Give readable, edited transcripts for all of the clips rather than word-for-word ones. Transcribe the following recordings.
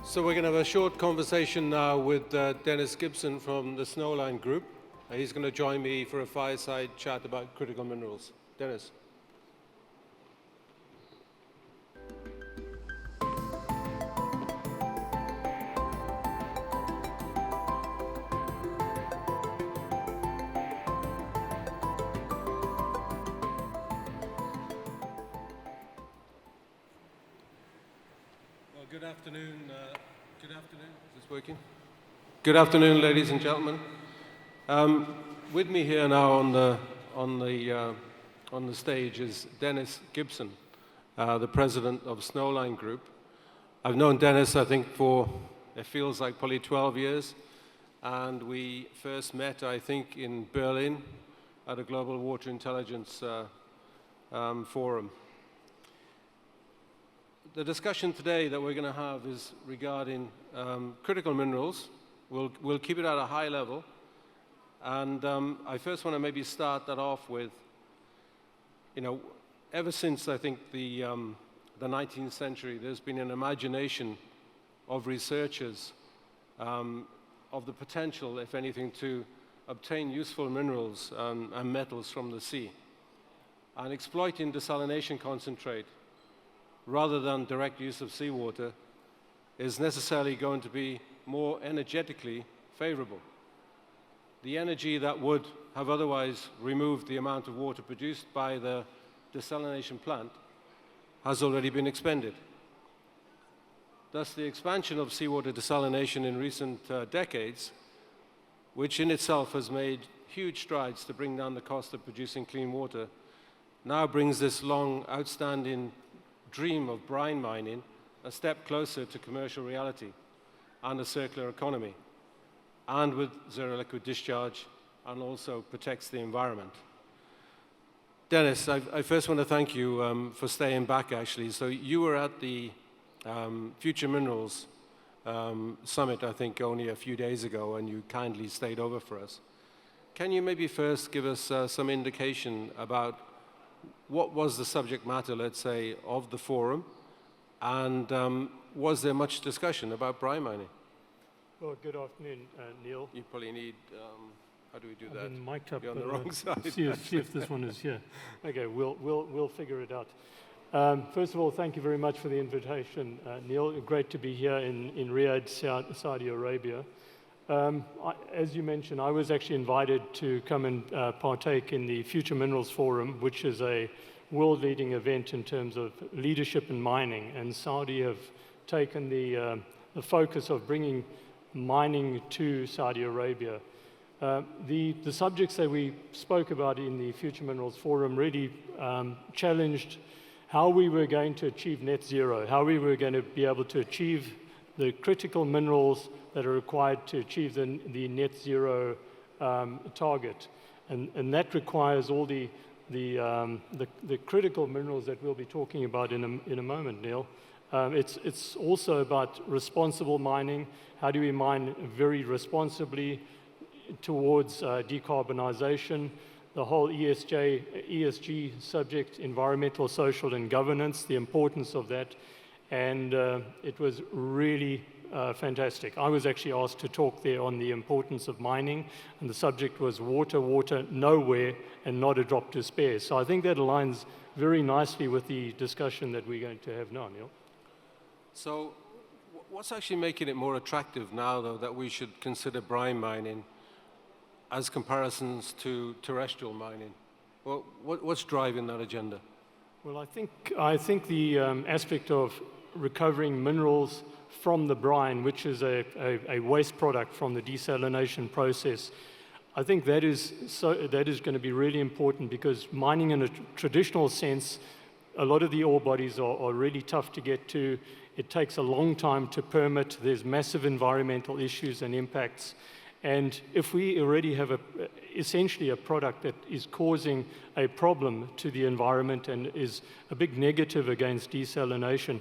So we're going to have a short conversation now with Dennis Gibson from the Snowline group. He's going to join me for a fireside chat about critical minerals. Dennis. Good afternoon. Good afternoon. Is this working? Good afternoon, ladies and gentlemen. With me here now on the stage is Dennis Gibson, the president of Snowline Group. I've known Dennis, I think, for it feels like probably 12 years, and we first met, I think, in Berlin at a Global Water Intelligence forum. The discussion today that we're going to have is regarding critical minerals. We'll keep it at a high level. And I first want to maybe start that off with, ever since I think the 19th century, there's been an imagination of researchers of the potential, if anything, to obtain useful minerals and metals from the sea. And exploiting desalination concentrate rather than direct use of seawater is necessarily going to be more energetically favorable. The energy that would have otherwise removed the amount of water produced by the desalination plant has already been expended. Thus, the expansion of seawater desalination in recent decades, which in itself has made huge strides to bring down the cost of producing clean water, now brings this long outstanding dream of brine mining a step closer to commercial reality and a circular economy, and with zero liquid discharge, and also protects the environment. Dennis, I first want to thank you for staying back, actually. So you were at the Future Minerals Summit, I think, only a few days ago, and you kindly stayed over for us. Can you maybe first give us some indication about what was the subject matter, let's say, of the forum, and was there much discussion about brine mining? Well, good afternoon, Neil. You probably need, how do we do that? I've been mic'd up. You're on the wrong side. See if this one is here. Okay, we'll figure it out. First of all, thank you very much for the invitation, Neil. Great to be here in Riyadh, Saudi Arabia. As you mentioned, I was actually invited to come and partake in the Future Minerals Forum, which is a world-leading event in terms of leadership in mining. And Saudi have taken the focus of bringing mining to Saudi Arabia. The subjects that we spoke about in the Future Minerals Forum really challenged how we were going to achieve net zero, how we were going to be able to achieve the critical minerals that are required to achieve the net zero target. And that requires all the critical minerals that we'll be talking about in a moment, Neil. It's also about responsible mining. How do we mine very responsibly towards decarbonization? The whole ESG subject, environmental, social, and governance, the importance of that. And it was really fantastic. I was actually asked to talk there on the importance of mining, and the subject was water, nowhere, and not a drop to spare. So I think that aligns very nicely with the discussion that we're going to have now, Neil. So what's actually making it more attractive now, though, that we should consider brine mining as comparisons to terrestrial mining? Well, what's driving that agenda? Well, I think the aspect of recovering minerals from the brine, which is a waste product from the desalination process, I think that is going to be really important, because mining in a traditional sense, a lot of the ore bodies are really tough to get to. It takes a long time to permit. There's massive environmental issues and impacts. And if we already have essentially a product that is causing a problem to the environment and is a big negative against desalination,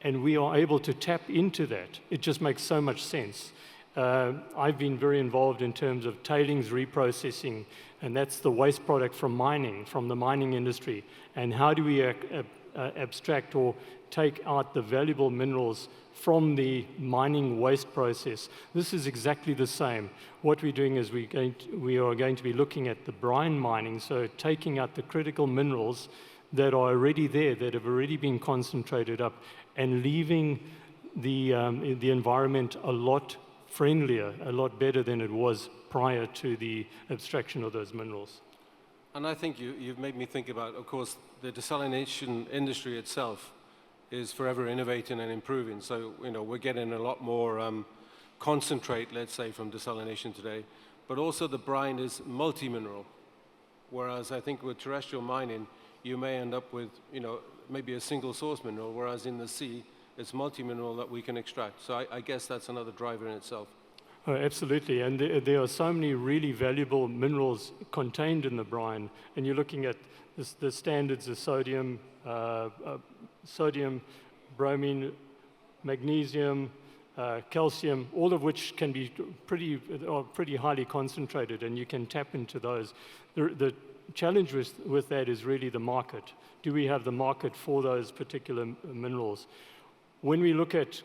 and we are able to tap into that, it just makes so much sense. I've been very involved in terms of tailings reprocessing, and that's the waste product from mining, from the mining industry. And how do we abstract or take out the valuable minerals from the mining waste process. This is exactly the same. What we're doing is we are going to be looking at the brine mining, so taking out the critical minerals that are already there, that have already been concentrated up, and leaving the environment a lot friendlier, a lot better than it was prior to the abstraction of those minerals. And I think you've made me think about, of course, the desalination industry itself is forever innovating and improving. So, we're getting a lot more concentrate, let's say, from desalination today. But also the brine is multi-mineral. Whereas I think with terrestrial mining, you may end up with, maybe a single source mineral, whereas in the sea, it's multi-mineral that we can extract. So I guess that's another driver in itself. Oh, absolutely, and there are so many really valuable minerals contained in the brine, and you're looking at the standards of sodium, bromine, magnesium, calcium, all of which can be pretty highly concentrated, and you can tap into those. The challenge with that is really the market. Do we have the market for those particular minerals? When we look at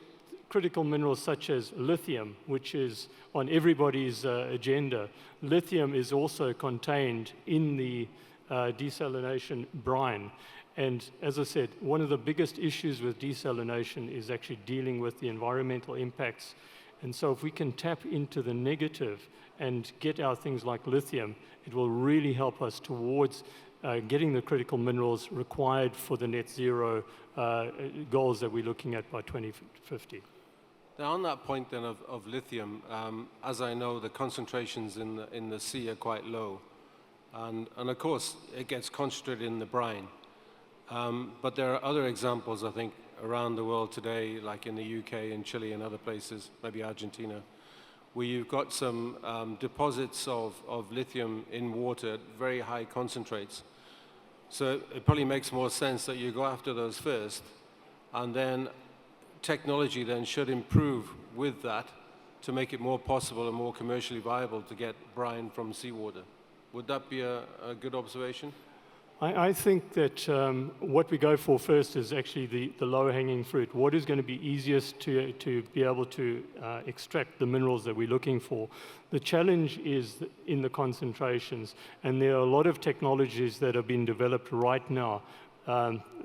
critical minerals such as lithium, which is on everybody's agenda, lithium is also contained in the desalination brine. And as I said, one of the biggest issues with desalination is actually dealing with the environmental impacts. And so if we can tap into the negative and get out things like lithium, it will really help us towards getting the critical minerals required for the net zero goals that we're looking at by 2050. Now, on that point then of lithium, as I know, the concentrations in the sea are quite low. And of course, it gets concentrated in the brine. But there are other examples, I think, around the world today, like in the UK and Chile and other places, maybe Argentina, where you've got some deposits of lithium in water at very high concentrates. So it probably makes more sense that you go after those first, and then technology then should improve with that to make it more possible and more commercially viable to get brine from seawater. Would that be a good observation? I think that what we go for first is actually the low-hanging fruit. What is going to be easiest to be able to extract the minerals that we're looking for? The challenge is in the concentrations, and there are a lot of technologies that have been developed right now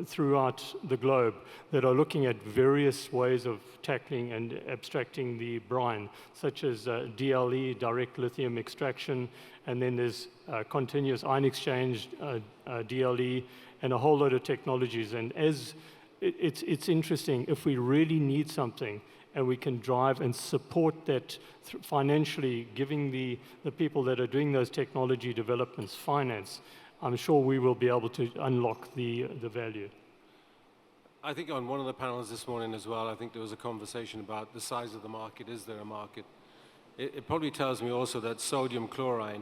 throughout the globe that are looking at various ways of tackling and abstracting the brine, such as DLE, direct lithium extraction, and then there's continuous ion exchange, DLE, and a whole lot of technologies. And as it's interesting, if we really need something and we can drive and support that financially, giving the people that are doing those technology developments finance, I'm sure we will be able to unlock the value. I think on one of the panels this morning as well, I think there was a conversation about the size of the market. Is there a market? It probably tells me also that sodium chloride,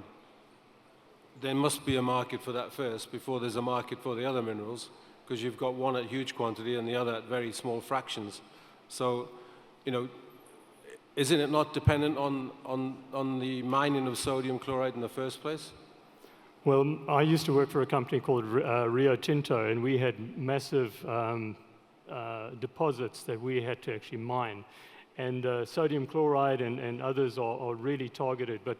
there must be a market for that first before there's a market for the other minerals, because you've got one at huge quantity and the other at very small fractions. So, isn't it not dependent on the mining of sodium chloride in the first place? Well, I used to work for a company called Rio Tinto, and we had massive deposits that we had to actually mine. And sodium chloride and others are really targeted. But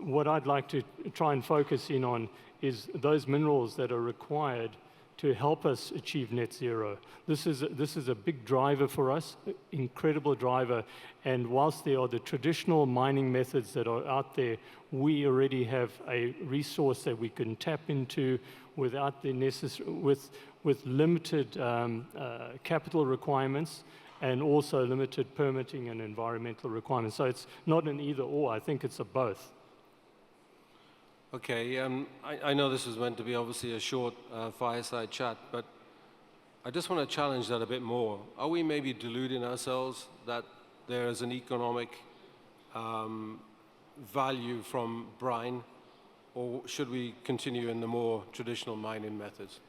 what I'd like to try and focus in on is those minerals that are required to help us achieve net zero. This is a big driver for us, incredible driver. And whilst there are the traditional mining methods that are out there, we already have a resource that we can tap into without the with limited capital requirements and also limited permitting and environmental requirements. So it's not an either or. I think it's a both. Okay, I know this was meant to be obviously a short fireside chat, but I just want to challenge that a bit more. Are we maybe deluding ourselves that there is an economic value from brine, or should we continue in the more traditional mining methods?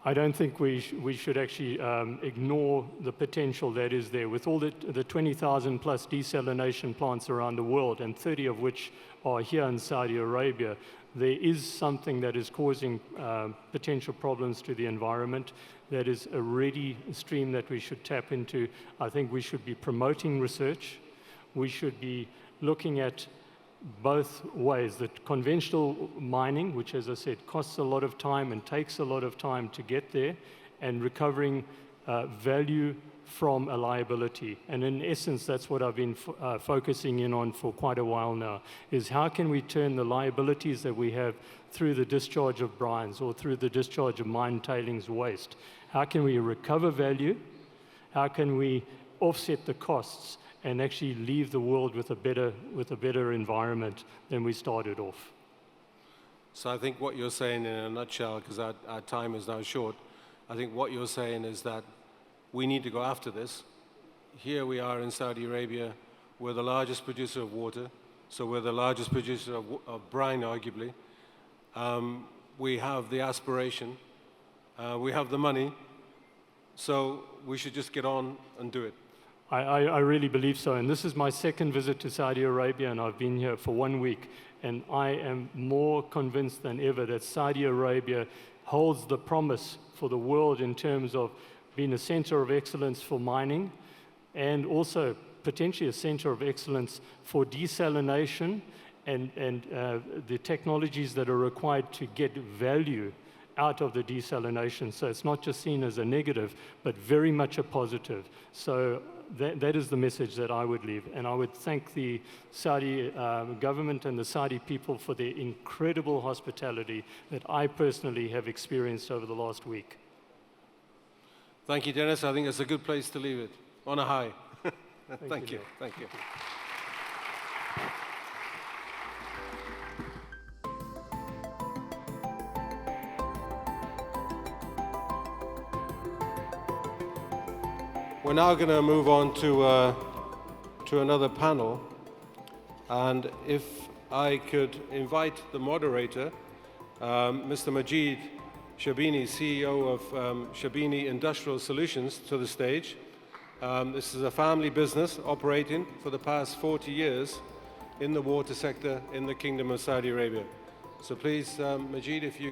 I don't think we should actually ignore the potential that is there. With all the 20,000 plus desalination plants around the world, and 30 of which are here in Saudi Arabia, there is something that is causing potential problems to the environment. That is a ready stream that we should tap into. I think we should be promoting research. We should be looking at both ways, that conventional mining, which, as I said, costs a lot of time and takes a lot of time to get there, and recovering value from a liability. And in essence, that's what I've been focusing in on for quite a while now, is how can we turn the liabilities that we have through the discharge of brines or through the discharge of mine tailings waste? How can we recover value? How can we offset the costs and actually leave the world with a better environment than we started off? So I think what you're saying in a nutshell, because our time is now short, I think what you're saying is that we need to go after this. Here we are in Saudi Arabia, we're the largest producer of water, so we're the largest producer of brine, arguably. We have the aspiration, we have the money, so we should just get on and do it. I really believe so, and this is my second visit to Saudi Arabia, and I've been here for 1 week, and I am more convinced than ever that Saudi Arabia holds the promise for the world in terms of being a center of excellence for mining, and also potentially a center of excellence for desalination and the technologies that are required to get value out of the desalination. So it's not just seen as a negative, but very much a positive. So that is the message that I would leave. And I would thank the Saudi government and the Saudi people for their incredible hospitality that I personally have experienced over the last week. Thank you, Dennis. I think it's a good place to leave it, on a high. Thank you. Thank you. We're now going to move on to another panel, and if I could invite the moderator, Mr. Majid Shabini, CEO of Shabini Industrial Solutions, to the stage. This is a family business operating for the past 40 years in the water sector in the Kingdom of Saudi Arabia. So please, Majid, if you